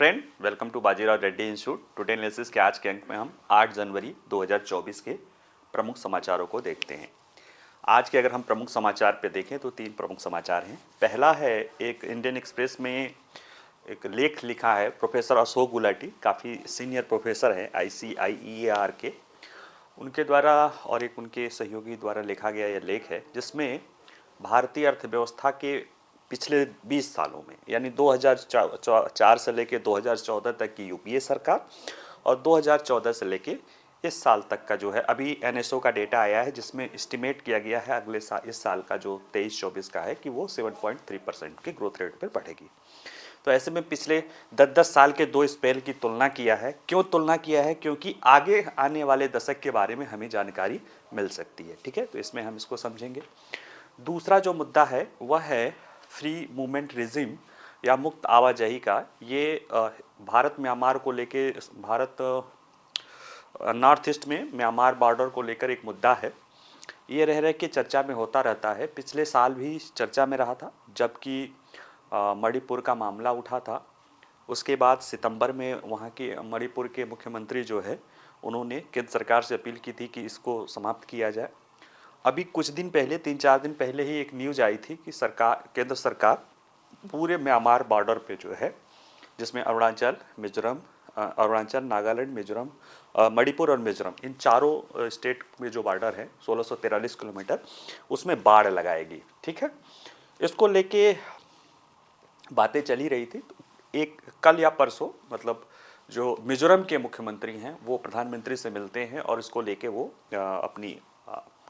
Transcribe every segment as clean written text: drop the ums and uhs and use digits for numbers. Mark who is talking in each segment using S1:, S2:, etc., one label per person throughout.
S1: Friend, welcome to Bajirao Reddy institute. Today analysis के आज के अंक में हम 8 जनवरी 2024 के प्रमुख समाचारों को देखते हैं। आज के अगर हम प्रमुख समाचार पे देखें तो 3 प्रमुख समाचार हैं। पहला है, एक इंडियन एक्सप्रेस में एक लेख लिखा है प्रोफेसर अशोक गुलाटी, काफ़ी सीनियर प्रोफेसर हैं ICIEAR के, उनके द्वारा और एक उनके सहयोगी द्वारा लिखा गया यह लेख है, जिसमें भारतीय अर्थव्यवस्था के पिछले 20 सालों में यानी 2004 से लेकर 2014 तक की यूपीए सरकार और 2014 से लेकर इस साल तक का जो है, अभी NSO का डेटा आया है जिसमें एस्टिमेट किया गया है अगले साल, इस साल का जो 23-24 का है, कि वो 7.3% के ग्रोथ रेट पर बढ़ेगी। तो ऐसे में पिछले 10-10 साल के 2 स्पेल की तुलना किया है। क्यों तुलना किया है? क्योंकि आगे आने वाले दशक के बारे में हमें जानकारी मिल सकती है। ठीक है, तो इसमें हम इसको समझेंगे। दूसरा जो मुद्दा है वह है फ्री मूवमेंट रिजिम या मुक्त आवाजाही का। ये भारत म्यांमार को लेके, भारत नॉर्थ ईस्ट में म्यांमार बॉर्डर को लेकर एक मुद्दा है। ये रह के चर्चा में होता रहता है। पिछले साल भी चर्चा में रहा था जबकि मणिपुर का मामला उठा था। उसके बाद सितंबर में वहाँ के मणिपुर के मुख्यमंत्री जो है, उन्होंने केंद्र सरकार से अपील की थी कि इसको समाप्त किया जाए। अभी कुछ दिन पहले, 3-4 दिन पहले ही एक न्यूज़ आई थी कि केंद्र सरकार पूरे म्यांमार बॉर्डर पे जो है, जिसमें अरुणाचल, नागालैंड, मिजोरम, मणिपुर और मिजोरम, इन चारों स्टेट में जो बॉर्डर है 1643 किलोमीटर, उसमें बाढ़ लगाएगी। ठीक है, इसको लेके बातें चली रही थी। तो एक कल या परसों, मतलब जो मिजोरम के मुख्यमंत्री हैं वो प्रधानमंत्री से मिलते हैं और इसको लेके वो अपनी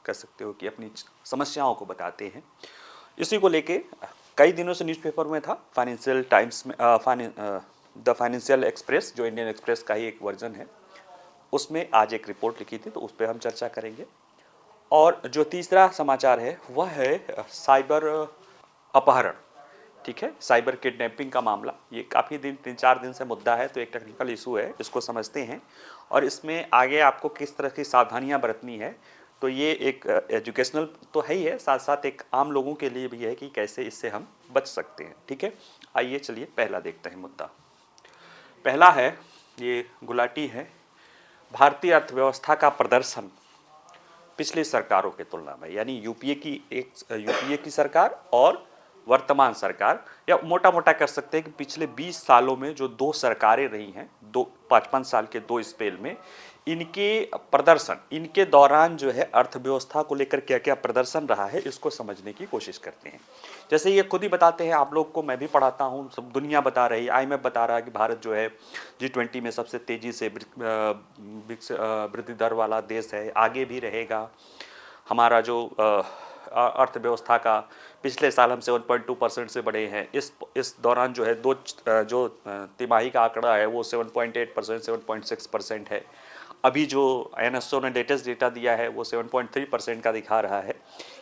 S1: कह सकते हो कि अपनी समस्याओं को बताते हैं। इसी को लेके कई दिनों से न्यूज़पेपर में था, फाइनेंशियल टाइम्स में, द फाइनेंशियल एक्सप्रेस, जो इंडियन एक्सप्रेस का ही एक वर्जन है, उसमें आज एक रिपोर्ट लिखी थी, तो उस पर हम चर्चा करेंगे। और जो तीसरा समाचार है वह है साइबर अपहरण। ठीक है, साइबर किडनैपिंग का मामला, ये काफ़ी दिन, 3-4 दिन से मुद्दा है, तो एक टेक्निकल इशू है, इसको समझते हैं और इसमें आगे आपको किस तरह की सावधानियां बरतनी है। तो ये एक एजुकेशनल तो है ही है, साथ साथ एक आम लोगों के लिए भी है कि कैसे इससे हम बच सकते हैं। ठीक है, आइए चलिए पहला देखते हैं मुद्दा। पहला है, ये गुलाटी है, भारतीय अर्थव्यवस्था का प्रदर्शन पिछली सरकारों की तुलना में, यानी यूपीए की सरकार और वर्तमान सरकार, या मोटा मोटा कर सकते हैं कि पिछले 20 सालों में जो 2 सरकारें रही हैं, 5-5 साल के 2 स्पेल में, इनके प्रदर्शन, इनके दौरान जो है अर्थव्यवस्था को लेकर क्या क्या प्रदर्शन रहा है, इसको समझने की कोशिश करते हैं। जैसे ये खुद ही बताते हैं, आप लोग को मैं भी पढ़ाता हूँ, सब दुनिया बता रही, IMF बता रहा है कि भारत जो है G20 में सबसे तेज़ी से वृद्धि दर वाला देश है, आगे भी रहेगा। हमारा जो अर्थव्यवस्था का पिछले साल हम 7.2% से बढ़े हैं। इस दौरान जो है जो तिमाही का आंकड़ा है वो 7.8%, 7.6% है। अभी जो NSO ने लेटेस्ट डेटा दिया है वो 7.3% का दिखा रहा है।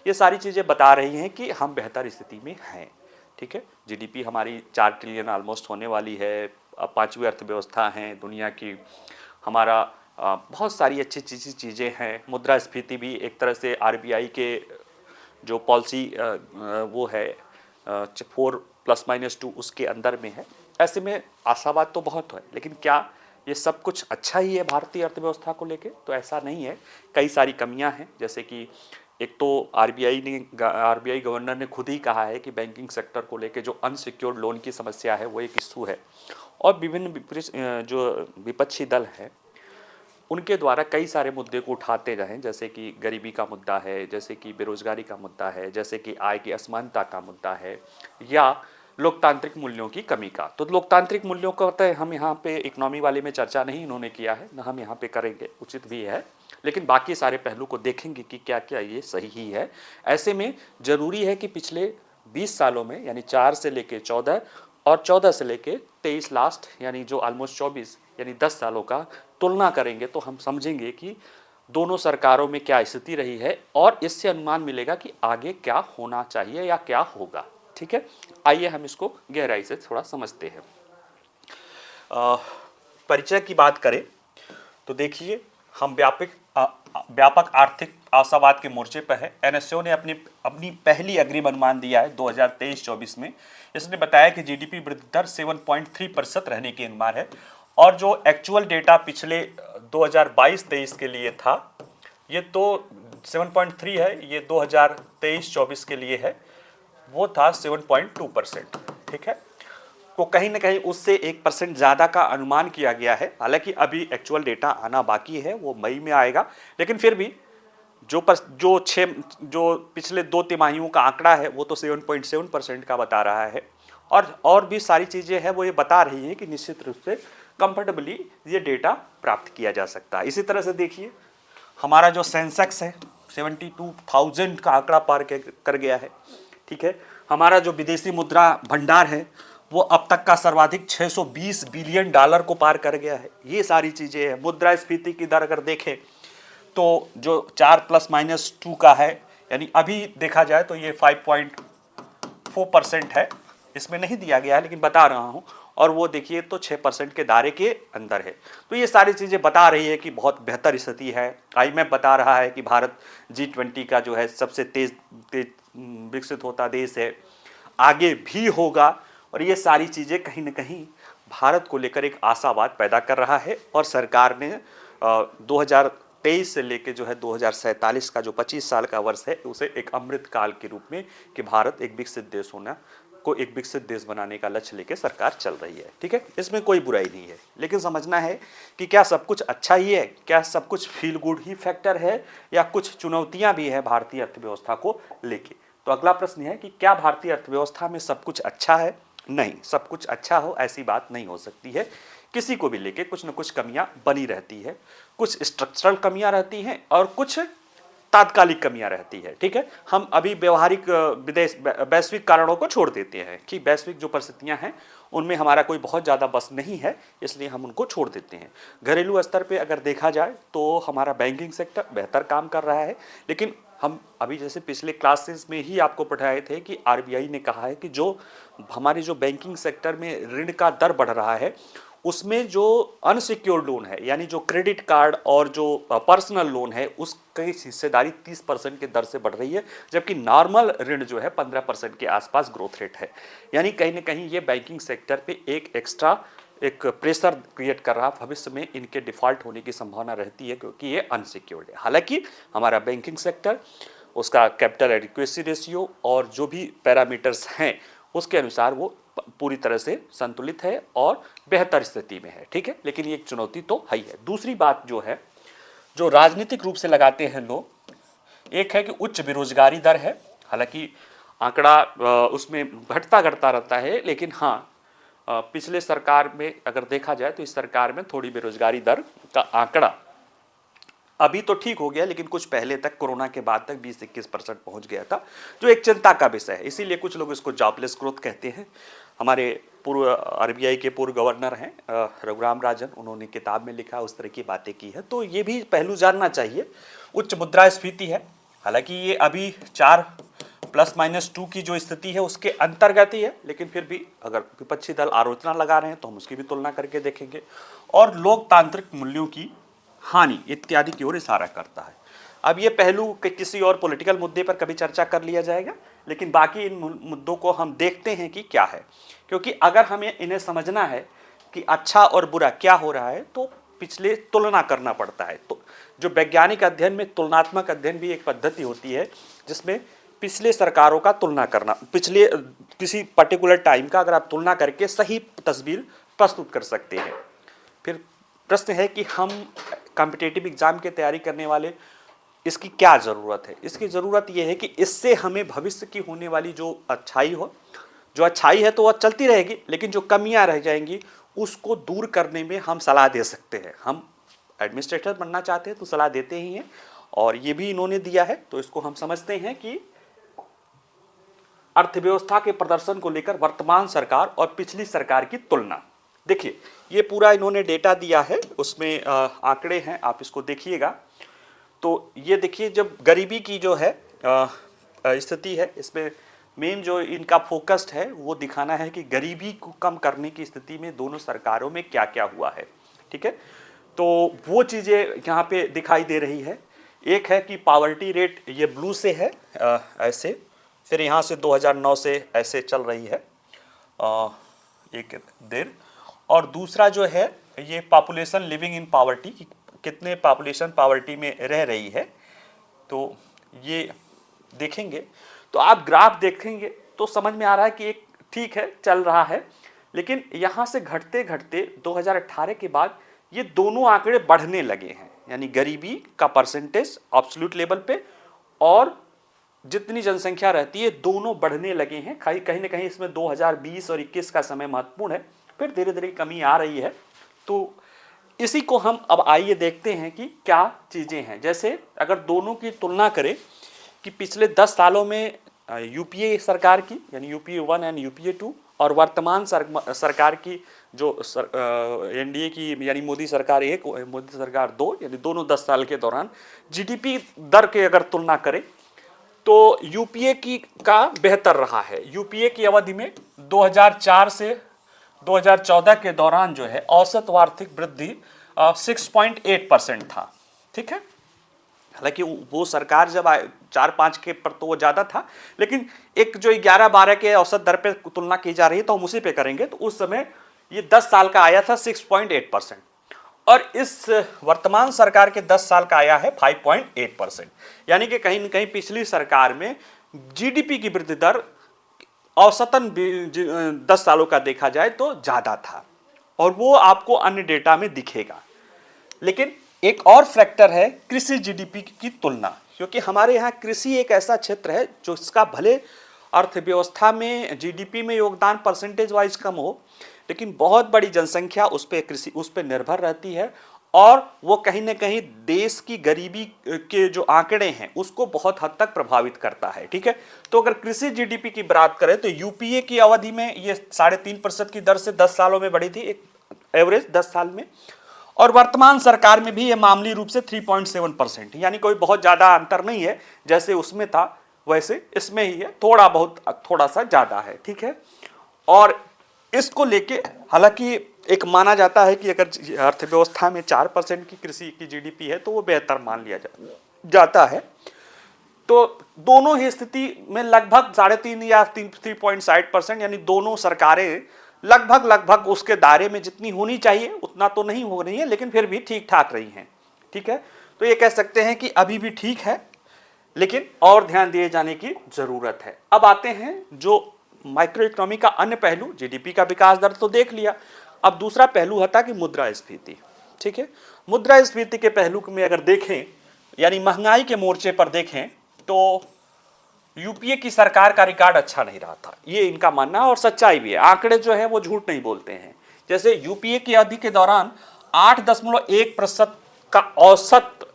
S1: ये सारी चीज़ें बता रही हैं कि हम बेहतर स्थिति में हैं। ठीक है, GDP हमारी 4 ट्रिलियन ऑलमोस्ट होने वाली है, 5वीं अर्थव्यवस्था है दुनिया की। हमारा बहुत सारी अच्छी चीज़ें हैं। मुद्रास्फीति भी एक तरह से RBI के जो पॉलिसी वो है 4+-2 उसके अंदर में है। ऐसे में आशावाद तो बहुत है, लेकिन क्या ये सब कुछ अच्छा ही है भारतीय अर्थव्यवस्था को लेके? तो ऐसा नहीं है, कई सारी कमियां हैं। जैसे कि एक तो RBI गवर्नर ने खुद ही कहा है कि बैंकिंग सेक्टर को लेके जो अनसिक्योर्ड लोन की समस्या है वो एक इशू है, और विभिन्न जो विपक्षी दल है उनके द्वारा कई सारे मुद्दे को उठाते रहें, जैसे कि गरीबी का मुद्दा है, जैसे कि बेरोजगारी का मुद्दा है, जैसे कि आय की असमानता का मुद्दा है, या लोकतांत्रिक मूल्यों की कमी का। तो लोकतांत्रिक मूल्यों का होता है, हम यहाँ पे इकोनॉमी वाले में चर्चा नहीं इन्होंने किया है, ना हम यहाँ पे करेंगे, उचित भी है, लेकिन बाकी सारे पहलू को देखेंगे कि क्या क्या ये सही ही है। ऐसे में जरूरी है कि पिछले 20 सालों में, यानी 4 से लेके 14 और 14 से लेके 23 लास्ट, यानी जो ऑलमोस्ट 24 यानी 10 सालों का तुलना करेंगे तो हम समझेंगे कि दोनों सरकारों में क्या स्थिति रही है, और इससे अनुमान मिलेगा कि आगे क्या होना चाहिए या क्या होगा। ठीक है, आइए हम इसको गहराई से थोड़ा समझते हैं। परिचय की बात करें तो देखिए, हम व्यापक आर्थिक आशावाद के मोर्चे पर है। एनएसओ ने अपनी पहली अग्रिम अनुमान दिया है 2023-24 में। इसने बताया कि जीडीपी वृद्धि दर 7.3% रहने की अनुमान है, और जो एक्चुअल डेटा पिछले 2022-23 के लिए था, ये तो 7.3 है, ये 2023-24 के लिए है, वो था 7.2%। ठीक है, तो कहीं ना कहीं उससे 1% ज़्यादा का अनुमान किया गया है। हालांकि अभी एक्चुअल डेटा आना बाकी है, वो मई में आएगा, लेकिन फिर भी जो पिछले 2 तिमाहियों का आंकड़ा है वो तो 7.7% का बता रहा है। और भी सारी चीज़ें हैं वो ये बता रही हैं कि निश्चित रूप से कंफर्टेबली ये डेटा प्राप्त किया जा सकता है। इसी तरह से देखिए, हमारा जो सेंसेक्स है 72,000 का आंकड़ा पार कर गया है। ठीक है, हमारा जो विदेशी मुद्रा भंडार है वो अब तक का सर्वाधिक 620 बिलियन डॉलर को पार कर गया है। ये सारी चीज़ें हैं। मुद्रास्फीति की दर अगर देखें तो जो 4+-2 का है, यानी अभी देखा जाए तो ये 5.4% है, इसमें नहीं दिया गया है लेकिन बता रहा हूँ, और वो देखिए तो 6% के दायरे के अंदर है। तो ये सारी चीज़ें बता रही है कि बहुत बेहतर स्थिति है। आईएमएफ बता रहा है कि भारत G20 का जो है सबसे तेज विकसित होता देश है, आगे भी होगा। और ये सारी चीज़ें कहीं ना कहीं भारत को लेकर एक आशावाद पैदा कर रहा है। और सरकार ने 2023 से लेकर जो है 2047 का जो 25 साल का वर्ष है उसे एक अमृत काल के रूप में, कि भारत एक विकसित देश एक विकसित देश बनाने का लक्ष्य लेकर सरकार चल रही है। ठीक है, इसमें कोई बुराई नहीं है, लेकिन समझना है कि क्या सब कुछ अच्छा ही है, क्या सब कुछ फील गुड ही फैक्टर है, या कुछ चुनौतियां भी है भारतीय अर्थव्यवस्था को लेके। तो अगला प्रश्न है कि क्या भारतीय अर्थव्यवस्था में सब कुछ अच्छा है? नहीं, सब कुछ अच्छा हो ऐसी बात नहीं हो सकती है। किसी को भी लेके कुछ न कुछ कमियां बनी रहती है। कुछ स्ट्रक्चरल कमियां रहती हैं और कुछ तात्कालिक कमियां रहती है। ठीक है, हम अभी व्यवहारिक वैश्विक कारणों को छोड़ देते हैं कि वैश्विक जो परिस्थितियां हैं उनमें हमारा कोई बहुत ज़्यादा बस नहीं है, इसलिए हम उनको छोड़ देते हैं। घरेलू स्तर पे अगर देखा जाए तो हमारा बैंकिंग सेक्टर बेहतर काम कर रहा है, लेकिन हम अभी जैसे पिछले क्लासेस में ही आपको पढ़ाए थे कि आरबीआई ने कहा है कि जो हमारी जो बैंकिंग सेक्टर में ऋण का दर बढ़ रहा है उसमें जो अनसिक्योर्ड लोन है, यानी जो क्रेडिट कार्ड और जो पर्सनल लोन है, उसकी हिस्सेदारी 30% के दर से बढ़ रही है, जबकि नॉर्मल ऋण जो है 15% के आसपास ग्रोथ रेट है। यानी कहीं ना कहीं ये बैंकिंग सेक्टर पे एक एक्स्ट्रा प्रेशर क्रिएट कर रहा। भविष्य में इनके डिफॉल्ट होने की संभावना रहती है क्योंकि ये अनसिक्योर्ड है। हालांकि हमारा बैंकिंग सेक्टर, उसका कैपिटल एडिक्वेसी रेशियो और जो भी पैरामीटर्स हैं उसके अनुसार वो पूरी तरह से संतुलित है और बेहतर स्थिति में है। ठीक है, लेकिन ये एक चुनौती तो है ही है। दूसरी बात जो है, जो राजनीतिक रूप से लगाते हैं लोग, एक है कि उच्च बेरोजगारी दर है। हालांकि आंकड़ा उसमें घटता रहता है, लेकिन हाँ पिछले सरकार में अगर देखा जाए तो इस सरकार में थोड़ी बेरोजगारी दर का आंकड़ा अभी तो ठीक हो गया, लेकिन कुछ पहले तक कोरोना के बाद तक 20-21% पहुंच गया था, जो एक चिंता का विषय है। इसीलिए कुछ लोग इसको जॉबलेस ग्रोथ कहते हैं। हमारे पूर्व आरबीआई के पूर्व गवर्नर हैं रघुराम राजन, उन्होंने किताब में लिखा, उस तरह की बातें की है। तो ये भी पहलू जानना चाहिए। उच्च मुद्रास्फीति है, हालांकि ये अभी 4+-2 की जो स्थिति है उसके अंतर्गत ही है, लेकिन फिर भी अगर विपक्षी दल आलोचना लगा रहे हैं तो हम उसकी भी तुलना करके देखेंगे। और लोकतांत्रिक मूल्यों की हानि इत्यादि की ओर इशारा करता है। अब ये पहलू किसी और पॉलिटिकल मुद्दे पर कभी चर्चा कर लिया जाएगा, लेकिन बाकी इन मुद्दों को हम देखते हैं कि क्या है, क्योंकि अगर हमें इन्हें समझना है कि अच्छा और बुरा क्या हो रहा है तो पिछले तुलना करना पड़ता है। तो जो वैज्ञानिक अध्ययन में तुलनात्मक अध्ययन भी एक पद्धति होती है जिसमें पिछले सरकारों का तुलना करना, पिछले किसी पर्टिकुलर टाइम का अगर आप तुलना करके सही तस्वीर प्रस्तुत कर सकते हैं। फिर प्रश्न है कि हम कॉम्पिटिटिव एग्जाम की तैयारी करने वाले इसकी क्या ज़रूरत है? इसकी ज़रूरत यह है कि इससे हमें भविष्य की होने वाली जो अच्छाई है तो वह चलती रहेगी, लेकिन जो कमियां रह जाएंगी उसको दूर करने में हम सलाह दे सकते हैं। हम एडमिनिस्ट्रेटर बनना चाहते हैं तो सलाह देते ही हैं, और ये भी इन्होंने दिया है। तो इसको हम समझते हैं कि अर्थव्यवस्था के प्रदर्शन को लेकर वर्तमान सरकार और पिछली सरकार की तुलना। देखिए, ये पूरा इन्होंने डेटा दिया है, उसमें आंकड़े हैं, आप इसको देखिएगा। तो ये देखिए, जब गरीबी की जो है स्थिति है, इसमें मेन जो इनका फोकस्ड है वो दिखाना है कि गरीबी को कम करने की स्थिति में दोनों सरकारों में क्या क्या हुआ है। ठीक है, तो वो चीज़ें यहाँ पे दिखाई दे रही है। एक है कि पावर्टी रेट ये ब्लू से है ऐसे, फिर यहाँ से 2009 से ऐसे चल रही है एक देर, और दूसरा जो है ये पॉपुलेशन लिविंग इन पावर्टी, कितने पॉपुलेशन पावर्टी में रह रही है, तो ये देखेंगे। तो आप ग्राफ देखेंगे तो समझ में आ रहा है कि एक ठीक है चल रहा है, लेकिन यहाँ से घटते घटते 2018 के बाद ये दोनों आंकड़े बढ़ने लगे हैं, यानी गरीबी का परसेंटेज एब्सोल्यूट लेवल पे और जितनी जनसंख्या रहती है दोनों बढ़ने लगे हैं। कहीं ना कहीं इसमें 2020 और 21 का समय महत्वपूर्ण है, फिर धीरे धीरे कमी आ रही है। तो इसी को हम अब आइए देखते हैं कि क्या चीज़ें हैं। जैसे अगर दोनों की तुलना करें कि पिछले 10 सालों में यूपीए सरकार की, यानी यूपीए 1 एंड यूपीए 2, और वर्तमान सरकार की जो एनडीए की, यानी मोदी सरकार 1, मोदी सरकार 2, यानी दोनों 10 साल के दौरान जीडीपी दर के अगर तुलना करें तो यूपीए की का बेहतर रहा है। यूपीए की अवधि में 2004 से 2014 के दौरान जो है औसत वार्षिक वृद्धि 6.8% था। ठीक है, हालांकि वो सरकार जब 4-5 के पर तो वो ज़्यादा था, लेकिन एक जो 11-12 के औसत दर पे तुलना की जा रही है तो हम उसी पे करेंगे। तो उस समय ये 10 साल का आया था 6.8%, और इस वर्तमान सरकार के 10 साल का आया है 5.8%, यानी कि कहीं न कहीं पिछली सरकार में जीडीपी की वृद्धि दर औसतन 10 सालों का देखा जाए तो ज़्यादा था, और वो आपको अन्य डेटा में दिखेगा। लेकिन एक और फैक्टर है कृषि जीडीपी की तुलना, क्योंकि हमारे यहाँ कृषि एक ऐसा क्षेत्र है जो इसका भले अर्थव्यवस्था में जीडीपी में योगदान परसेंटेज वाइज कम हो, लेकिन बहुत बड़ी जनसंख्या उस पर निर्भर रहती है, और वो कहीं ना कहीं देश की गरीबी के जो आंकड़े हैं उसको बहुत हद तक प्रभावित करता है। ठीक है, तो अगर कृषि जीडीपी की बात करें तो यूपीए की अवधि में ये 3.5% की दर से 10 सालों में बढ़ी थी, एक एवरेज 10 साल में, और वर्तमान सरकार में भी ये मामूली रूप से 3.7%, यानी कोई बहुत ज़्यादा अंतर नहीं है, जैसे उसमें था वैसे इसमें ही है, थोड़ा सा ज़्यादा है। ठीक है, और इसको लेके हालांकि एक माना जाता है कि अगर अर्थव्यवस्था में 4% की कृषि की जीडीपी है तो वो बेहतर मान लिया जाता है। तो दोनों ही स्थिति में लगभग 3.5 या 3.60%, यानी दोनों सरकारें लगभग उसके दायरे में जितनी होनी चाहिए उतना तो नहीं हो रही है, लेकिन फिर भी ठीक ठाक रही हैं। ठीक है, तो ये कह सकते हैं कि अभी भी ठीक है, लेकिन और ध्यान दिए जाने की जरूरत है। अब आते हैं जो माइक्रो इकोनॉमी का अन्य पहलू, जीडीपी का विकास दर तो देख लिया, अब दूसरा पहलू होता कि मुद्रास्फीति। ठीक है, मुद्रास्फीति के पहलू में अगर देखें, यानी महंगाई के मोर्चे पर देखें, तो यूपीए की सरकार का रिकॉर्ड अच्छा नहीं रहा था, ये इनका मानना है, और सच्चाई भी है। आंकड़े जो है वो झूठ नहीं बोलते हैं। जैसे यूपीए की अवधि के दौरान 8.1% का औसत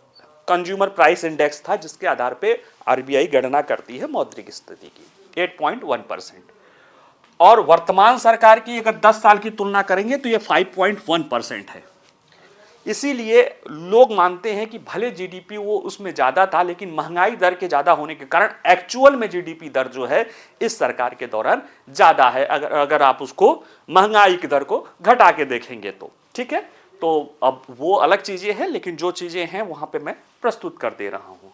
S1: कंज्यूमर प्राइस इंडेक्स था, जिसके आधार पे आरबीआई गणना करती है मौद्रिक स्थिति की, 8.1%, और वर्तमान सरकार की अगर 10 साल की तुलना करेंगे तो ये 5.1% है। इसीलिए लोग मानते हैं कि भले जीडीपी वो उसमें ज़्यादा था, लेकिन महंगाई दर के ज़्यादा होने के कारण एक्चुअल में जीडीपी दर जो है इस सरकार के दौरान ज़्यादा है, अगर आप उसको महंगाई की दर को घटा के देखेंगे तो। ठीक है, तो अब वो अलग चीज़ें हैं, लेकिन जो चीज़ें हैं वहाँ पे मैं प्रस्तुत कर दे रहा हूँ।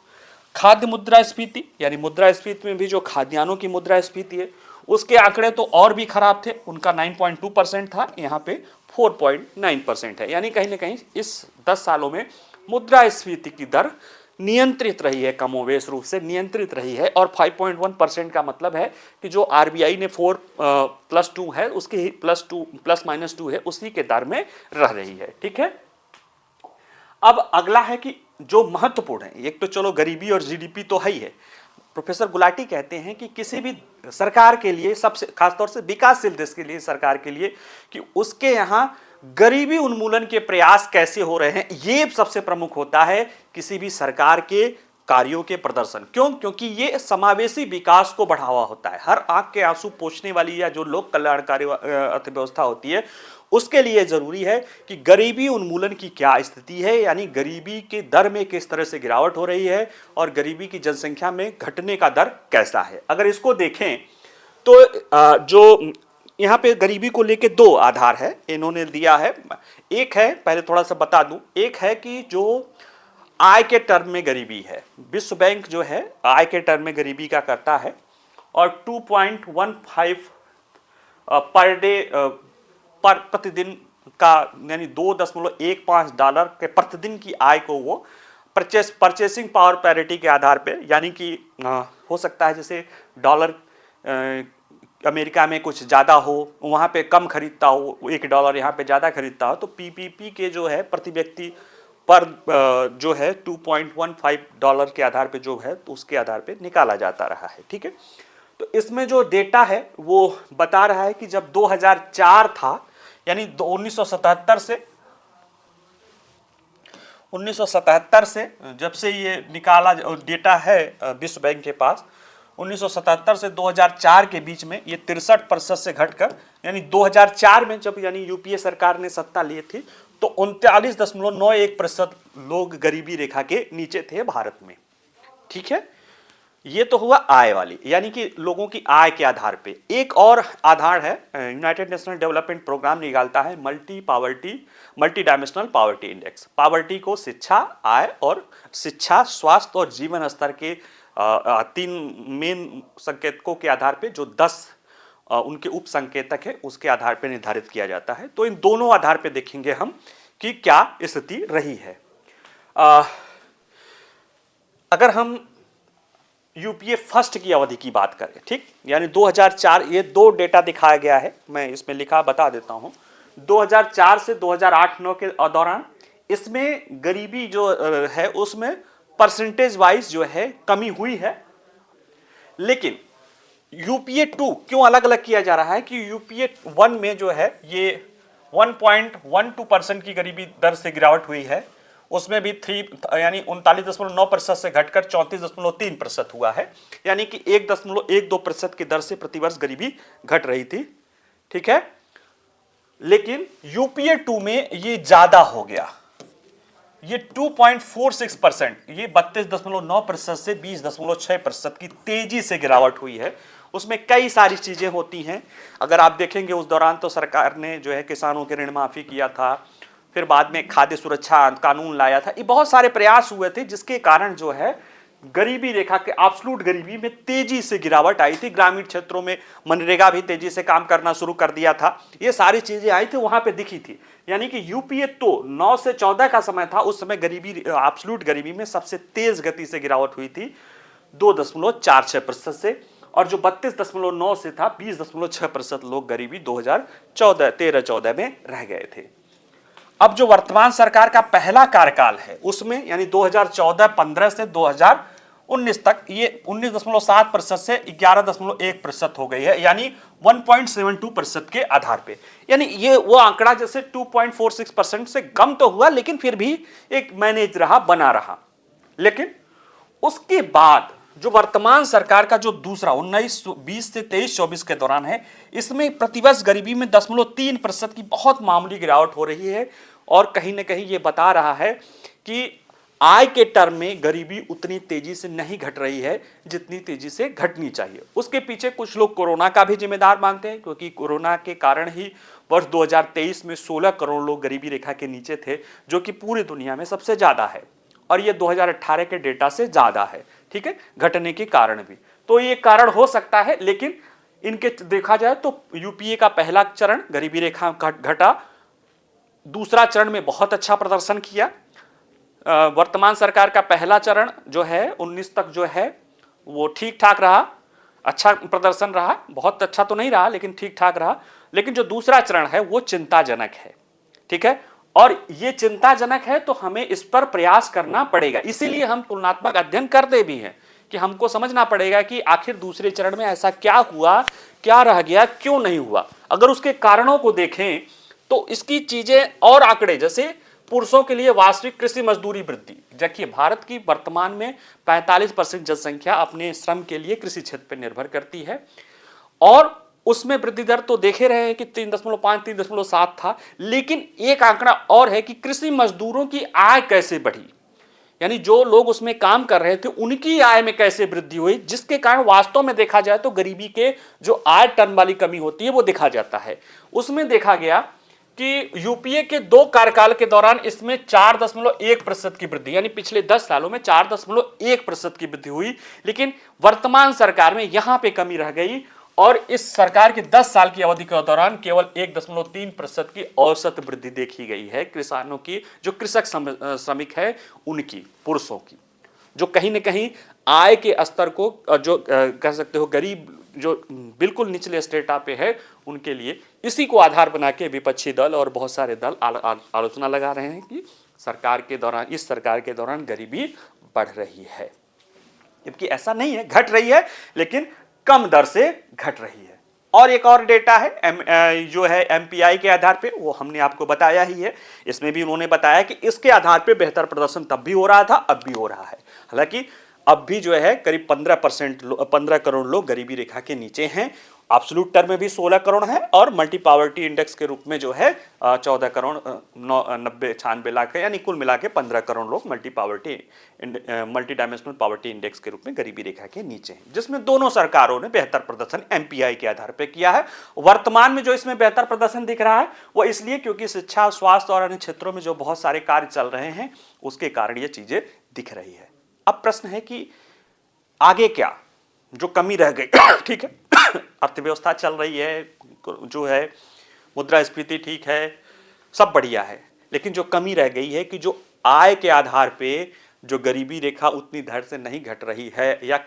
S1: खाद्य मुद्रास्फीति, यानी मुद्रास्फीति में भी जो खाद्यान्नों की मुद्रास्फीति है उसके आंकड़े तो और भी खराब थे, उनका 9.2% था, यहाँ पे 4.9% है, यानी कहीं ना कहीं इस 10 सालों में मुद्रास्फीति की दर नियंत्रित रही है, कमोवेश रूप से नियंत्रित रही है, और 5.1% का मतलब है कि जो आरबीआई ने 4+2 है उसके +2 है उसी के दर में रह रही है। ठीक है, अब अगला है कि जो महत्वपूर्ण है, एक तो चलो गरीबी और जीडीपी तो है ही है। प्रोफेसर गुलाटी कहते हैं कि किसी भी सरकार के लिए, सबसे खासतौर से विकासशील देश के लिए, सरकार के लिए, कि उसके यहाँ गरीबी उन्मूलन के प्रयास कैसे हो रहे हैं, ये सबसे प्रमुख होता है किसी भी सरकार के कार्यों के प्रदर्शन। क्यों? क्योंकि ये समावेशी विकास को बढ़ावा होता है। हर आंख के आंसू पोंछने वाली या जो लोक कल्याणकारी अर्थव्यवस्था होती है उसके लिए जरूरी है कि गरीबी उन्मूलन की क्या स्थिति है, यानी गरीबी के दर में किस तरह से गिरावट हो रही है और गरीबी की जनसंख्या में घटने का दर कैसा है। अगर इसको देखें तो जो यहाँ पे गरीबी को लेके दो आधार है इन्होंने दिया है। एक है, पहले थोड़ा सा बता दूं, एक है कि जो आय के टर्म में गरीबी है, विश्व बैंक जो है आय के टर्म में गरीबी का करता है, और 2.15 पर डे पर प्रतिदिन का, यानी $2.15 के प्रतिदिन की आय को वो परचेसिंग पावर पैरिटी के आधार पे, यानी कि हो सकता है जैसे डॉलर अमेरिका में कुछ ज़्यादा हो, वहाँ पे कम खरीदता हो, $1 यहाँ पे ज़्यादा खरीदता हो, तो पीपीपी के जो है प्रति व्यक्ति पर जो है $2.15 के आधार पे जो है, तो उसके आधार पे निकाला जाता रहा है। ठीक है, तो इसमें जो डेटा है वो बता रहा है कि जब 2004 था, यानी 1977 से जब से ये निकाला डेटा है विश्व बैंक के पास, 1977 से 2004 के बीच में ये 63% से घटकर, यानी 2004 में जब यानी यूपीए सरकार ने सत्ता ली थी तो 39.91% लोग गरीबी रेखा के नीचे थे भारत में। ठीक है, ये तो हुआ आय वाली, यानी कि लोगों की आय के आधार पे। एक और आधार है, यूनाइटेड नेशनल डेवलपमेंट प्रोग्राम निकालता है multi dimensional poverty index. Poverty को शिक्षा, आय और शिक्षा, स्वास्थ्य और जीवन स्तर के 3 मेन संकेतकों के आधार पे जो 10 उनके उप संकेतक है उसके आधार पे निर्धारित किया जाता है। तो इन दोनों आधार पे देखेंगे हम कि क्या स्थिति रही है। अगर हम यूपीए फर्स्ट की अवधि की बात करें, ठीक, यानी 2004, ये दो डेटा दिखाया गया है, मैं इसमें लिखा बता देता हूं। 2004 से 2008-9 के दौरान इसमें गरीबी जो है उसमें परसेंटेज वाइज जो है कमी हुई है, लेकिन यूपीए 2 क्यों अलग अलग किया जा रहा है कि यूपीए 1 में जो है ये 1.12% की गरीबी दर से गिरावट हुई है, उसमें भी 39.9% से घटकर 34.3% हुआ है, यानी कि 1.12% की दर से प्रतिवर्ष गरीबी घट रही थी। ठीक है, लेकिन यूपीए 2 में ये ज्यादा हो गया, ये 2.46%, ये 32.9% से 20.6% की तेजी से गिरावट हुई है। उसमें कई सारी चीजें होती हैं, अगर आप देखेंगे उस दौरान तो सरकार ने जो है किसानों के ऋण माफी किया था, फिर बाद में खाद्य सुरक्षा कानून लाया था, ये बहुत सारे प्रयास हुए थे जिसके कारण जो है गरीबी रेखा के एब्सोल्यूट गरीबी में तेजी से गिरावट आई थी। ग्रामीण क्षेत्रों में मनरेगा भी तेजी से काम करना शुरू कर दिया था, ये सारी चीजें आई थी, वहां पे दिखी थी। यानी कि यूपीए तो 9 से 14 का समय था, उस समय गरीबी एब्सोल्यूट गरीबी में सबसे तेज गति से गिरावट हुई थी 2.46% से, और जो 32.9 से था 20.6% लोग गरीबी 2013-14 में रह गए थे। अब जो वर्तमान सरकार का पहला कार्यकाल है उसमें, यानी 2014-15 से 2019 तक, ये 19.7% से 11.1% हो गई है, यानी 1.72% के आधार पे। यानी ये वो आंकड़ा जैसे 2.46% से कम तो हुआ, लेकिन फिर भी एक मैनेज रहा, बना रहा। लेकिन उसके बाद जो वर्तमान सरकार का जो दूसरा 19-20 से 23-24 के दौरान है, इसमें प्रतिवर्ष गरीबी में 0.3% की बहुत मामूली गिरावट हो रही है, और कहीं ना कहीं ये बता रहा है कि आय के टर्म में गरीबी उतनी तेजी से नहीं घट रही है जितनी तेजी से घटनी चाहिए। उसके पीछे कुछ लोग कोरोना का भी जिम्मेदार मानते हैं, क्योंकि कोरोना के कारण ही वर्ष 2023 में 16 करोड़ लोग गरीबी रेखा के नीचे थे, जो कि पूरी दुनिया में सबसे ज्यादा है, और ये 2018 के डेटा से ज्यादा है। ठीक है, घटने के कारण भी, तो ये कारण हो सकता है, लेकिन इनके देखा जाए तो यूपीए का पहला चरण गरीबी रेखा घटा, दूसरा चरण में बहुत अच्छा प्रदर्शन किया। वर्तमान सरकार का पहला चरण जो है 19 तक जो है वो ठीक ठाक रहा, अच्छा प्रदर्शन रहा, बहुत अच्छा तो नहीं रहा लेकिन ठीक ठाक रहा। लेकिन जो दूसरा चरण है वो चिंताजनक है। ठीक है, और ये चिंताजनक है तो हमें इस पर प्रयास करना पड़ेगा, इसीलिए हम तुलनात्मक अध्ययन करते भी हैं कि हमको समझना पड़ेगा कि आखिर दूसरे चरण में ऐसा क्या हुआ, क्या रह गया, क्यों नहीं हुआ। अगर उसके कारणों को देखें तो इसकी चीजें और आंकड़े, जैसे पुरुषों के लिए वास्तविक कृषि मजदूरी वृद्धि, देखिए भारत की वर्तमान में 45% जनसंख्या अपने श्रम के लिए कृषि क्षेत्र पर निर्भर करती है, और उसमें वृद्धि दर तो देखे रहे हैं कि 3.5 3.7 था। लेकिन एक आंकड़ा और है कि कृषि मजदूरों की आय कैसे बढ़ी, यानी जो लोग उसमें काम कर रहे थे उनकी आय में कैसे वृद्धि हुई, जिसके कारण वास्तव में देखा जाए तो गरीबी के जो आय टर्म वाली कमी होती है वो देखा जाता है। उसमें देखा गया कि यूपीए के 2 कार्यकाल के दौरान इसमें 4.1% की वृद्धि, यानी पिछले 10 सालों में 4.1% की वृद्धि हुई। लेकिन वर्तमान सरकार में यहां पे कमी रह गई और इस सरकार के 10 साल की अवधि के दौरान केवल 1.3% की औसत वृद्धि देखी गई है किसानों की, जो कृषक श्रमिक है उनकी, पुरुषों की, जो कहीं ना कहीं आय के स्तर को जो कह सकते हो गरीब जो बिल्कुल निचले स्टेटा पे है उनके लिए, इसी को आधार बना के विपक्षी दल और बहुत सारे दल आलोचना लगा रहे हैं कि सरकार के दौरान, इस सरकार के दौरान गरीबी बढ़ रही है। जबकि ऐसा नहीं है, घट रही है लेकिन कम दर से घट रही है। और एक और डेटा है जो है एमपीआई के आधार पे, वो हमने आपको बताया ही है। इसमें भी उन्होंने बताया कि इसके आधार पे बेहतर प्रदर्शन तब भी हो रहा था, अब भी हो रहा है। हालांकि अब भी जो है करीब 15 करोड़ लोग गरीबी रेखा के नीचे हैं। एब्सोल्यूट टर्म में भी 16 करोड़ है और मल्टी पावर्टी इंडेक्स के रूप में जो है 14 करोड़ 96 लाख है, यानी कुल मिला के 15 करोड़ लोग मल्टी डायमेंशनल पावर्टी इंडेक्स के रूप में गरीबी रेखा के नीचे हैं, जिसमें दोनों सरकारों ने बेहतर प्रदर्शन एमपीआई के आधार पर किया है। वर्तमान में जो इसमें बेहतर प्रदर्शन दिख रहा है वो इसलिए क्योंकि शिक्षा, स्वास्थ्य और अन्य क्षेत्रों में जो बहुत सारे कार्य चल रहे हैं उसके कारण ये चीजें दिख रही है। अब प्रश्न है कि आगे क्या, जो कमी रह गई ठीक है, अर्थव्यवस्था चल रही है, जो है मुद्रास्फीति ठीक है, सब बढ़िया है, लेकिन जो कमी रह गई है कि जो आय के आधार पे जो गरीबी रेखा उतनी दर से नहीं घट रही है, या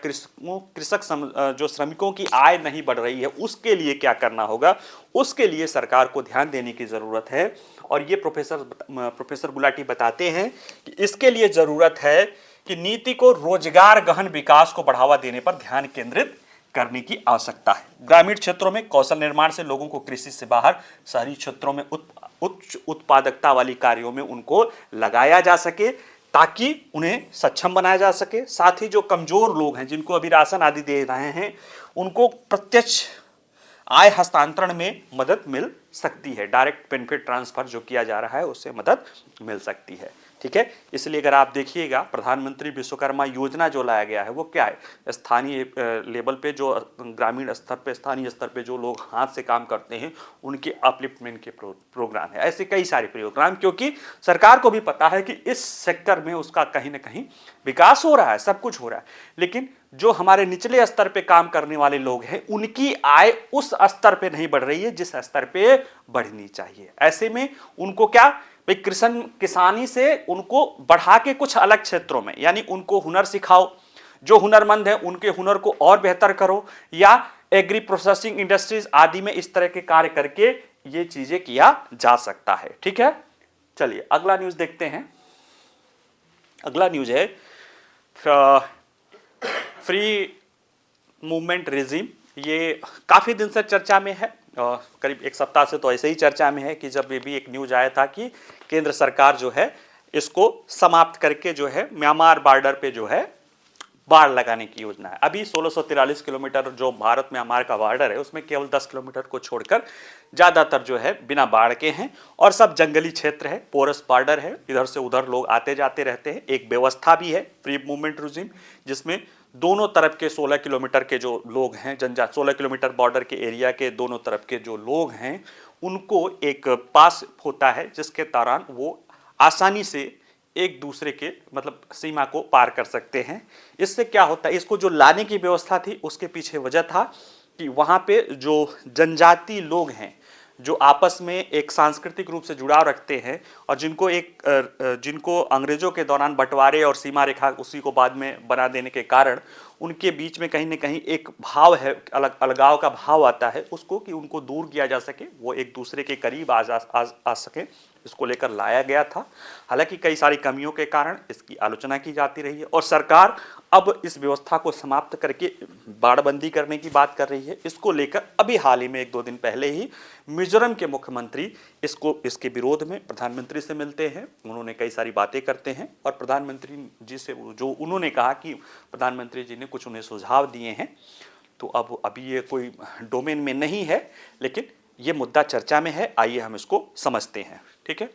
S1: जो श्रमिकों की आय नहीं बढ़ रही है, उसके लिए क्या करना होगा, उसके लिए सरकार को ध्यान देने की जरूरत है। और ये प्रोफेसर गुलाटी बताते हैं कि इसके लिए जरूरत है कि नीति को रोजगार गहन विकास को बढ़ावा देने पर ध्यान केंद्रित करने की आवश्यकता है। ग्रामीण क्षेत्रों में कौशल निर्माण से लोगों को कृषि से बाहर शहरी क्षेत्रों में उच्च उत्पादकता वाली कार्यों में उनको लगाया जा सके, ताकि उन्हें सक्षम बनाया जा सके। साथ ही जो कमजोर लोग हैं, जिनको अभी राशन आदि दे रहे हैं, उनको प्रत्यक्ष आय हस्तांतरण में मदद मिल सकती है। डायरेक्ट बेनिफिट ट्रांसफर जो किया जा रहा है उससे मदद मिल सकती है। ठीक है, इसलिए अगर आप देखिएगा प्रधानमंत्री विश्वकर्मा योजना जो लाया गया है वो क्या है, स्थानीय लेवल पे, जो ग्रामीण स्तर पे, स्थानीय स्तर पे जो लोग हाथ से काम करते हैं उनके अपलिफ्टमेंट के प्रोग्राम है। ऐसे कई सारे प्रोग्राम, क्योंकि सरकार को भी पता है कि इस सेक्टर में उसका कहीं ना कहीं विकास हो रहा है, सब कुछ हो रहा है, लेकिन जो हमारे निचले स्तर पे काम करने वाले लोग हैं उनकी आय उस स्तर पे नहीं बढ़ रही है जिस स्तर पे बढ़नी चाहिए। ऐसे में उनको क्या भाई, किसानी से उनको बढ़ा के कुछ अलग क्षेत्रों में, यानी उनको हुनर सिखाओ, जो हुनरमंद है उनके हुनर को और बेहतर करो, या एग्री प्रोसेसिंग इंडस्ट्रीज आदि में इस तरह के कार्य करके ये चीजें किया जा सकता है। ठीक है, चलिए अगला न्यूज देखते हैं। अगला न्यूज है फ्री मूवमेंट रेजिम। ये काफी दिन से चर्चा में है, करीब एक सप्ताह से तो ऐसे ही चर्चा में है कि जब ये भी एक न्यूज आया था कि केंद्र सरकार जो है इसको समाप्त करके जो है म्यांमार बॉर्डर पे जो है बाड़ लगाने की योजना है। अभी 1643 किलोमीटर जो भारत म्यांमार का बॉर्डर है उसमें केवल 10 किलोमीटर को छोड़कर ज़्यादातर जो है बिना बाढ़ के हैं और सब जंगली क्षेत्र है, पोरस बॉर्डर है, इधर से उधर लोग आते जाते रहते हैं। एक व्यवस्था भी है फ्री मूवमेंट रेजिम, जिसमें दोनों तरफ के 16 किलोमीटर के जो लोग हैं, 16 किलोमीटर बॉर्डर के एरिया के दोनों तरफ के जो लोग हैं उनको एक पास होता है जिसके दौरान वो आसानी से एक दूसरे के मतलब सीमा को पार कर सकते हैं। इससे क्या होता है, इसको जो लाने की व्यवस्था थी उसके पीछे वजह था कि वहाँ पे जो जनजाति लोग हैं जो आपस में एक सांस्कृतिक रूप से जुड़ाव रखते हैं और जिनको अंग्रेजों के दौरान बंटवारे और सीमा रेखा उसी को बाद में बना देने के कारण उनके बीच में कहीं ना कहीं एक भाव है, अलगाव का भाव आता है, उसको कि उनको दूर किया जा सके, वो एक दूसरे के करीब आ सके, इसको लेकर लाया गया था। हालांकि कई सारी कमियों के कारण इसकी आलोचना की जाती रही है और सरकार अब इस व्यवस्था को समाप्त करके बाड़बंदी करने की बात कर रही है। इसको लेकर अभी हाल ही में 1-2 दिन पहले ही मिजोरम के मुख्यमंत्री इसके विरोध में प्रधानमंत्री से मिलते हैं, उन्होंने कई सारी बातें करते हैं और प्रधानमंत्री जी से जो उन्होंने कहा कि प्रधानमंत्री जी ने कुछ उन्हें सुझाव दिए हैं। तो अब अभी ये कोई डोमेन में नहीं है, लेकिन ये मुद्दा चर्चा में है, आइए हम इसको समझते हैं। ठीक है,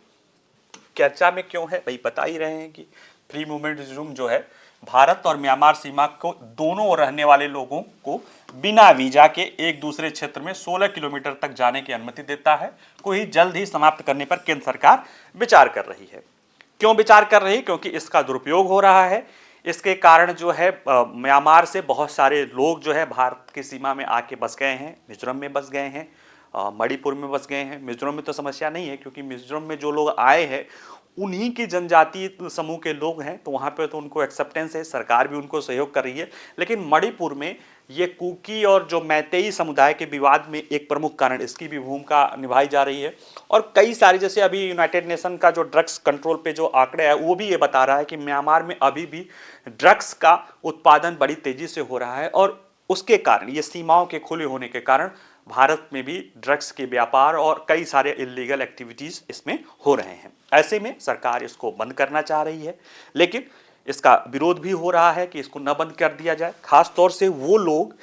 S1: चर्चा में क्यों है भाई, बता ही रहे हैं कि फ्री मूवमेंट रिज्यूम जो है भारत और म्यांमार सीमा को दोनों ओर रहने वाले लोगों को बिना वीजा के एक दूसरे क्षेत्र में 16 किलोमीटर तक जाने की अनुमति देता है, को ही जल्द ही समाप्त करने पर केंद्र सरकार विचार कर रही है। क्यों विचार कर रही? क्योंकि इसका दुरुपयोग हो रहा है। इसके कारण जो है म्यांमार से बहुत सारे लोग जो है भारत की सीमा में आके बस गए हैं, मिजोरम में बस गए हैं, मणिपुर में बस गए हैं। मिजोरम में तो समस्या नहीं है क्योंकि मिजोरम में जो लोग आए हैं उन्हीं की जनजातीय समूह के लोग हैं, तो वहाँ पे तो उनको एक्सेप्टेंस है, सरकार भी उनको सहयोग कर रही है। लेकिन मणिपुर में ये कुकी और जो मैतेई समुदाय के विवाद में एक प्रमुख कारण इसकी भी भूमिका निभाई जा रही है। और कई सारी, जैसे अभी यूनाइटेड नेशन का जो ड्रग्स कंट्रोल पे जो आंकड़े है वो भी ये बता रहा है कि म्यांमार में अभी भी ड्रग्स का उत्पादन बड़ी तेजी से हो रहा है, और उसके कारण, ये सीमाओं के खुले होने के कारण भारत में भी ड्रग्स के व्यापार और कई सारे इलीगल एक्टिविटीज इसमें हो रहे हैं। ऐसे में सरकार इसको बंद करना चाह रही है, लेकिन इसका विरोध भी हो रहा है कि इसको न बंद कर दिया जाए। खास तौर से वो लोग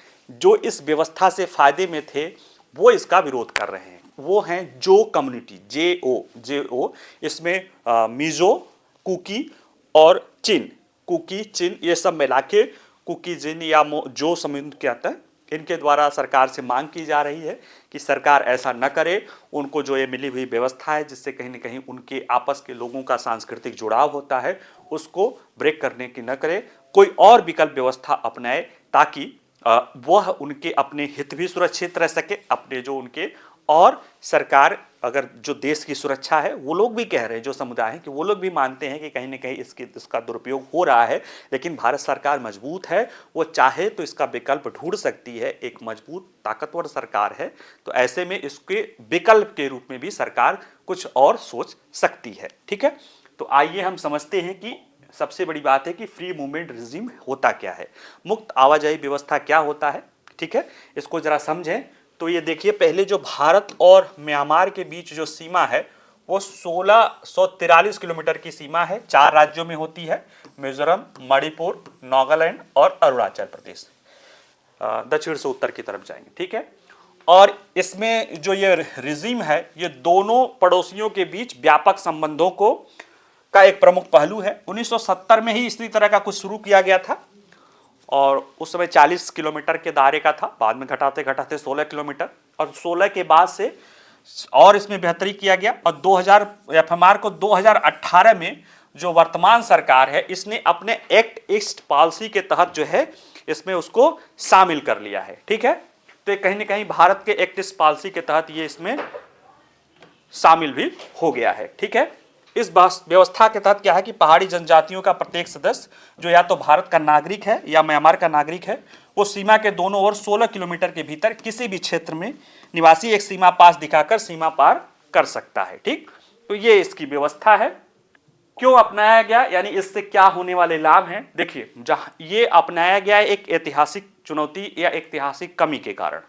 S1: जो इस व्यवस्था से फायदे में थे वो इसका विरोध कर रहे हैं। वो हैं जो कम्युनिटी, जे ओ, इसमें मिजो, कुकी और चिन, कुकी चिन ये सब मिला के कुकी जिन या जो समूह कहता है, इनके द्वारा सरकार से मांग की जा रही है कि सरकार ऐसा न करे। उनको जो ये मिली हुई व्यवस्था है जिससे कहीं न कहीं उनके आपस के लोगों का सांस्कृतिक जुड़ाव होता है, उसको ब्रेक करने की न करे, कोई और विकल्प व्यवस्था अपनाए ताकि वह उनके अपने हित भी सुरक्षित रह सके, अपने जो उनके, और सरकार अगर जो देश की सुरक्षा है, वो लोग भी कह रहे हैं, जो समुदाय हैं कि वो लोग भी मानते हैं कि कहीं ना कहीं इसका दुरुपयोग हो रहा है, लेकिन भारत सरकार मजबूत है, वो चाहे तो इसका विकल्प ढूंढ सकती है। एक मजबूत ताकतवर सरकार है, तो ऐसे में इसके विकल्प के रूप में भी सरकार कुछ और सोच सकती है। ठीक है, तो आइए हम समझते हैं कि सबसे बड़ी बात है कि फ्री मूवमेंट रिजीम होता क्या है, मुक्त आवाजाही व्यवस्था क्या होता है। ठीक है, इसको जरा समझें। तो ये देखिए, पहले जो भारत और म्यांमार के बीच जो सीमा है वो 1643 किलोमीटर की सीमा है। 4 राज्यों में होती है, मिजोरम, मणिपुर, नागालैंड और अरुणाचल प्रदेश। दक्षिण से उत्तर की तरफ जाएंगे। ठीक है, और इसमें जो ये रिजीम है ये दोनों पड़ोसियों के बीच व्यापक संबंधों को का एक प्रमुख पहलू है। 1970 में ही इसी तरह का कुछ शुरू किया गया था और उस समय 40 किलोमीटर के दायरे का था, बाद में घटाते घटाते 16 किलोमीटर, और 16 के बाद से और इसमें बेहतरी किया गया। और 2000 एफएमआर को 2018 में जो वर्तमान सरकार है इसने अपने एक्ट ईस्ट पॉलिसी के तहत जो है इसमें उसको शामिल कर लिया है। ठीक है, तो ये कहीं ना कहीं भारत के एक्ट ईस्ट पॉलिसी के तहत ये इसमें शामिल भी हो गया है। ठीक है, इस व्यवस्था के तहत क्या है कि पहाड़ी जनजातियों का प्रत्येक सदस्य जो या तो भारत का नागरिक है या म्यांमार का नागरिक है, वो सीमा के दोनों ओर 16 किलोमीटर के भीतर किसी भी क्षेत्र में निवासी एक सीमा पास दिखाकर सीमा पार कर सकता है। ठीक, तो ये इसकी व्यवस्था है। क्यों अपनाया गया, यानी इससे क्या होने वाले लाभ हैं? देखिए, जहां ये अपनाया गया है एक ऐतिहासिक चुनौती या ऐतिहासिक कमी के कारण।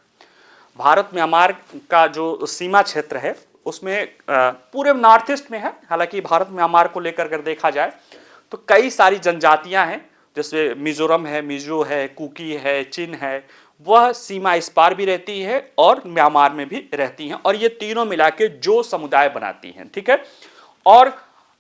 S1: भारत म्यांमार का जो सीमा क्षेत्र है उसमें पूरे नॉर्थ ईस्ट में है, हालांकि भारत म्यांमार को लेकर अगर देखा जाए तो कई सारी जनजातियां हैं, जैसे मिजोरम है, मिजो है, कुकी है, चिन है, वह सीमा इस पार भी रहती है और म्यांमार में भी रहती हैं, और ये तीनों मिला के जो समुदाय बनाती हैं। ठीक है, और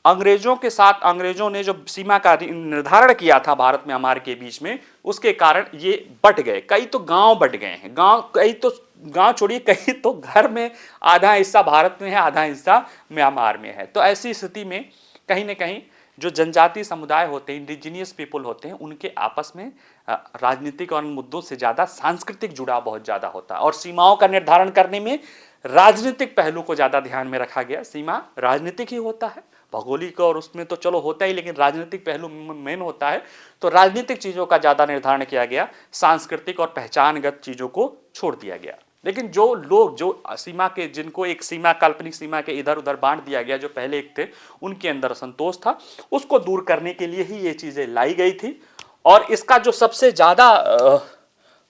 S1: अंग्रेजों के साथ अंग्रेजों ने जो सीमा का निर्धारण किया था भारत म्यांमार के बीच में, उसके कारण ये बट गए, कई तो गांव बट गए हैं, कई तो गांव छोड़िए, कहीं तो घर में आधा हिस्सा भारत में है, आधा हिस्सा म्यांमार में है। तो ऐसी स्थिति में कहीं ना कहीं जो जनजातीय समुदाय होते हैं, इंडिजिनियस पीपल होते हैं, उनके आपस में राजनीतिक और मुद्दों से ज़्यादा सांस्कृतिक जुड़ाव बहुत ज़्यादा होता है, और सीमाओं का निर्धारण करने में राजनीतिक पहलू को ज़्यादा ध्यान में रखा गया। सीमा राजनीतिक ही होता है, भौगोलिक और उसमें तो चलो होता ही, लेकिन राजनीतिक पहलू मेन होता है, तो राजनीतिक चीज़ों का ज़्यादा निर्धारण किया गया, सांस्कृतिक और पहचानगत चीज़ों को छोड़ दिया गया। लेकिन जो लोग जो सीमा के, जिनको एक सीमा, काल्पनिक सीमा के इधर उधर बांट दिया गया, जो पहले एक थे, उनके अंदर असंतोष था, उसको दूर करने के लिए ही ये चीज़ें लाई गई थी। और इसका जो सबसे ज़्यादा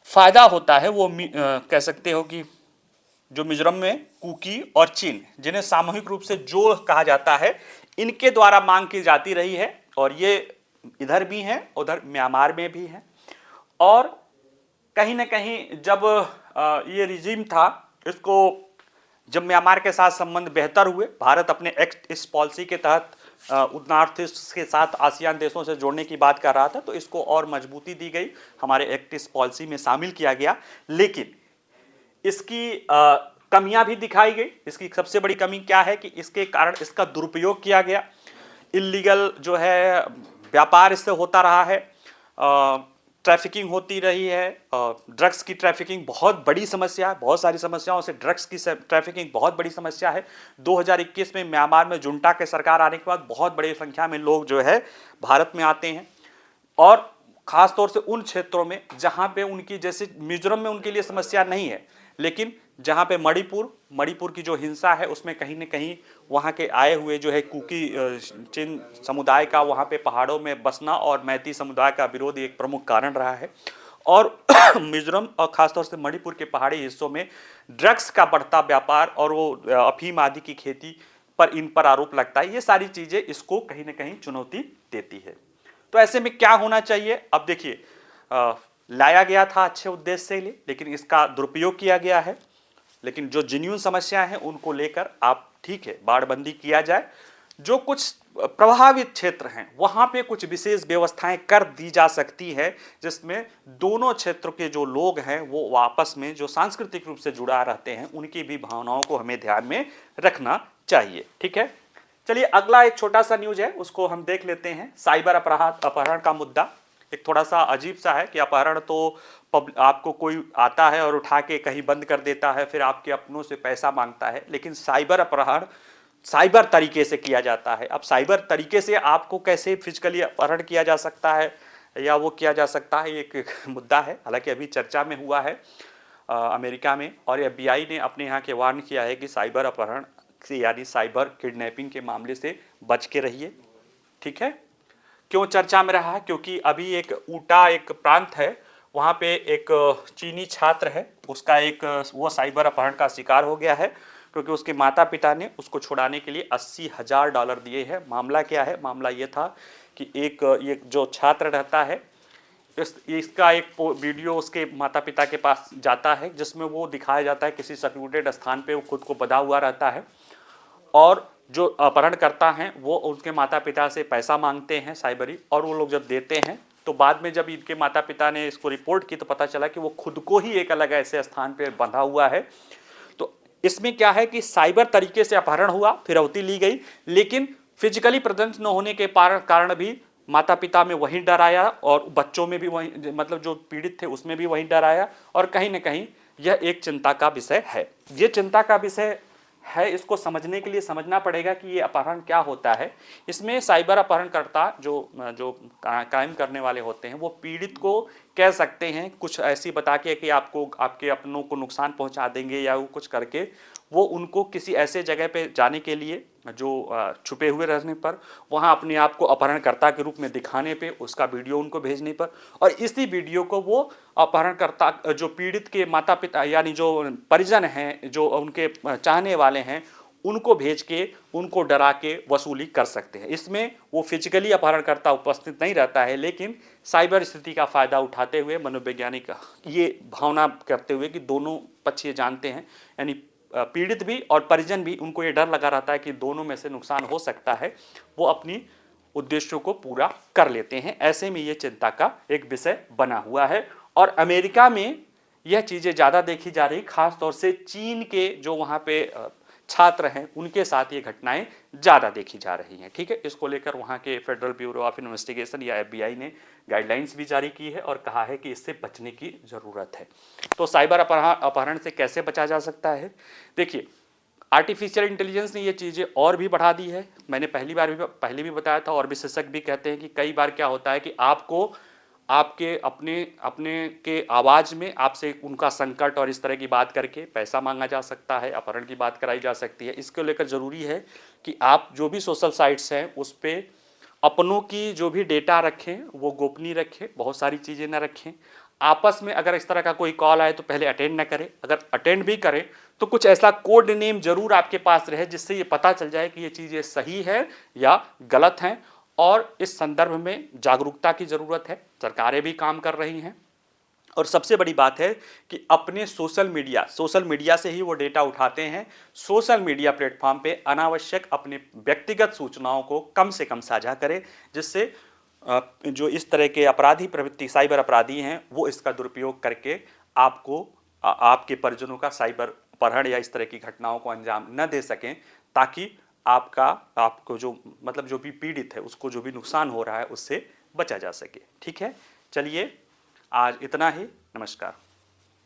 S1: फायदा होता है वो कह सकते हो कि जो मिजोरम में कुकी और चिन, जिन्हें सामूहिक रूप से जो कहा जाता है, इनके द्वारा मांग की जाती रही है, और ये इधर भी हैं, उधर म्यांमार में भी हैं। और कहीं ना कहीं जब ये रिजीम था, इसको जब म्यांमार के साथ संबंध बेहतर हुए, भारत अपने एक्ट ईस्ट पॉलिसी के तहत नॉर्थ ईस्ट के साथ आसियान देशों से जोड़ने की बात कर रहा था, तो इसको और मजबूती दी गई, हमारे एक्ट ईस्ट पॉलिसी में शामिल किया गया। लेकिन इसकी कमियां भी दिखाई गई। इसकी सबसे बड़ी कमी क्या है कि इसके कारण इसका दुरुपयोग किया गया, इलीगल जो है व्यापार इससे होता रहा है, ट्रैफिकिंग होती रही है। ड्रग्स की ट्रैफिकिंग बहुत बड़ी समस्या है, बहुत सारी समस्याओं से ड्रग्स की ट्रैफिकिंग बहुत बड़ी समस्या है। 2021 में म्यांमार में जुंटा के सरकार आने के बाद बहुत बड़ी संख्या में लोग जो है भारत में आते हैं, और खास तौर से उन क्षेत्रों में जहां पे उनकी, जैसे मिजोरम में उनके लिए समस्या नहीं है, लेकिन जहां पे मणिपुर की जो हिंसा है उसमें कहीं न कहीं वहां के आए हुए जो है कुकी चिन समुदाय का वहां पे पहाड़ों में बसना और मैती समुदाय का विरोध एक प्रमुख कारण रहा है। और मिजोरम और खासतौर से मणिपुर के पहाड़ी हिस्सों में ड्रग्स का बढ़ता व्यापार और वो अफीम आदि की खेती पर इन पर आरोप लगता है। ये सारी चीजें इसको कहीं ना कहीं चुनौती देती है। तो ऐसे में क्या होना चाहिए? अब देखिए, लाया गया था अच्छे उद्देश्य से, लेकिन इसका दुरुपयोग किया गया है। लेकिन जो जेन्युइन समस्याएं हैं उनको लेकर आप, ठीक है, बाड़बंदी किया जाए। जो कुछ प्रभावित क्षेत्र हैं वहां पे कुछ विशेष व्यवस्थाएं कर दी जा सकती है, जिसमें दोनों क्षेत्र के जो लोग हैं वो आपस में जो सांस्कृतिक रूप से जुड़ा रहते हैं उनकी भी भावनाओं को हमें ध्यान में रखना चाहिए। ठीक है, चलिए अगला एक छोटा सा न्यूज है, उसको हम देख लेते हैं। साइबर अपहरण का मुद्दा एक थोड़ा सा अजीब सा है कि अपहरण तो आपको कोई आता है और उठा के कहीं बंद कर देता है, फिर आपके अपनों से पैसा मांगता है, लेकिन साइबर अपहरण साइबर तरीके से किया जाता है। अब साइबर तरीके से आपको कैसे फिजिकली अपहरण किया जा सकता है या वो किया जा सकता है, एक मुद्दा है। हालांकि अभी चर्चा में हुआ है अमेरिका में, और FBI ने अपने यहाँ के वार्न किया है कि साइबर अपहरण से यानी साइबर किडनैपिंग के मामले से बच के रहिए। ठीक है, क्यों चर्चा में रहा है? क्योंकि अभी एक ऊटा एक प्रांत है, वहाँ पे एक चीनी छात्र है, उसका एक वो साइबर अपहरण का शिकार हो गया है, क्योंकि उसके माता पिता ने उसको छुड़ाने के लिए $80,000 दिए हैं। मामला क्या है? मामला ये था कि ये जो छात्र रहता है, इसका एक वीडियो उसके माता पिता के पास जाता है, जिसमें वो दिखाया जाता है किसी सिक्योर्ड स्थान पे वो खुद को बंधा हुआ रहता है, और जो अपहरण करता है वो उनके माता पिता से पैसा मांगते हैं साइबरी, और वो लोग जब देते हैं तो बाद में जब इनके माता पिता ने इसको रिपोर्ट की तो पता चला कि वो खुद को ही एक अलग ऐसे स्थान पे बंधा हुआ है। तो इसमें क्या है कि साइबर तरीके से अपहरण हुआ, फिरौती ली गई, लेकिन फिजिकली प्रेजेंस न होने के कारण भी माता पिता में वही डर आया, और बच्चों में भी वही, मतलब जो पीड़ित थे उसमें भी वही डर आया, और कहीं ना कहीं यह एक चिंता का विषय है। ये चिंता का विषय है, इसको समझने के लिए समझना पड़ेगा कि ये अपहरण क्या होता है। इसमें साइबर अपहरणकर्ता जो क्राइम करने वाले होते हैं वो पीड़ित को कह सकते हैं कुछ ऐसी बता के कि आपको आपके अपनों को नुकसान पहुंचा देंगे, या वो कुछ करके वो उनको किसी ऐसे जगह पे जाने के लिए जो छुपे हुए रहने पर, वहाँ अपने आप को अपहरणकर्ता के रूप में दिखाने पे, उसका वीडियो उनको भेजने पर, और इसी वीडियो को वो अपहरणकर्ता जो पीड़ित के माता पिता यानी जो परिजन हैं, जो उनके चाहने वाले हैं, उनको भेज के उनको डरा के वसूली कर सकते हैं। इसमें वो फिजिकली अपहरणकर्ता उपस्थित नहीं रहता है, लेकिन साइबर स्थिति का फायदा उठाते हुए मनोवैज्ञानिक ये भावना करते हुए कि दोनों पक्ष ये जानते हैं, यानी पीड़ित भी और परिजन भी, उनको ये डर लगा रहता है कि दोनों में से नुकसान हो सकता है, वो अपनी उद्देश्यों को पूरा कर लेते हैं। ऐसे में ये चिंता का एक विषय बना हुआ है, और अमेरिका में यह चीज़ें ज़्यादा देखी जा रही, खास तौर से चीन के जो वहाँ पे छात्र हैं उनके साथ ये घटनाएं ज़्यादा देखी जा रही हैं। ठीक है, इसको लेकर वहाँ के फेडरल ब्यूरो ऑफ इन्वेस्टिगेशन या FBI ने गाइडलाइंस भी जारी की है और कहा है कि इससे बचने की ज़रूरत है। तो साइबर अपहरण से कैसे बचा जा सकता है? देखिए, आर्टिफिशियल इंटेलिजेंस ने ये चीज़ें और भी बढ़ा दी है। मैंने पहले भी बताया था, और विशेषज्ञ भी कहते हैं कि कई बार क्या होता है कि आपको आपके अपने के आवाज़ में आपसे उनका संकट और इस तरह की बात करके पैसा मांगा जा सकता है, अपहरण की बात कराई जा सकती है। इसको लेकर ज़रूरी है कि आप जो भी सोशल साइट्स हैं उस पर अपनों की जो भी डेटा रखें वो गोपनीय रखें, बहुत सारी चीज़ें ना रखें। आपस में अगर इस तरह का कोई कॉल आए तो पहले अटेंड ना करें, अगर अटेंड भी करें तो कुछ ऐसा कोड नेम जरूर आपके पास रहे जिससे ये पता चल जाए कि ये चीज़ें सही है या गलत हैं। और इस संदर्भ में जागरूकता की ज़रूरत है, सरकारें भी काम कर रही हैं, और सबसे बड़ी बात है कि अपने सोशल मीडिया से ही वो डेटा उठाते हैं। सोशल मीडिया प्लेटफॉर्म पे अनावश्यक अपने व्यक्तिगत सूचनाओं को कम से कम साझा करें, जिससे जो इस तरह के अपराधी प्रवृत्ति साइबर अपराधी हैं वो इसका दुरुपयोग करके आपको आपके परिजनों का साइबर अपहरण या इस तरह की घटनाओं को अंजाम न दे सकें, ताकि आपको जो मतलब जो भी पीड़ित है उसको जो भी नुकसान हो रहा है उससे बचा जा सके। ठीक है, चलिए आज इतना ही। नमस्कार।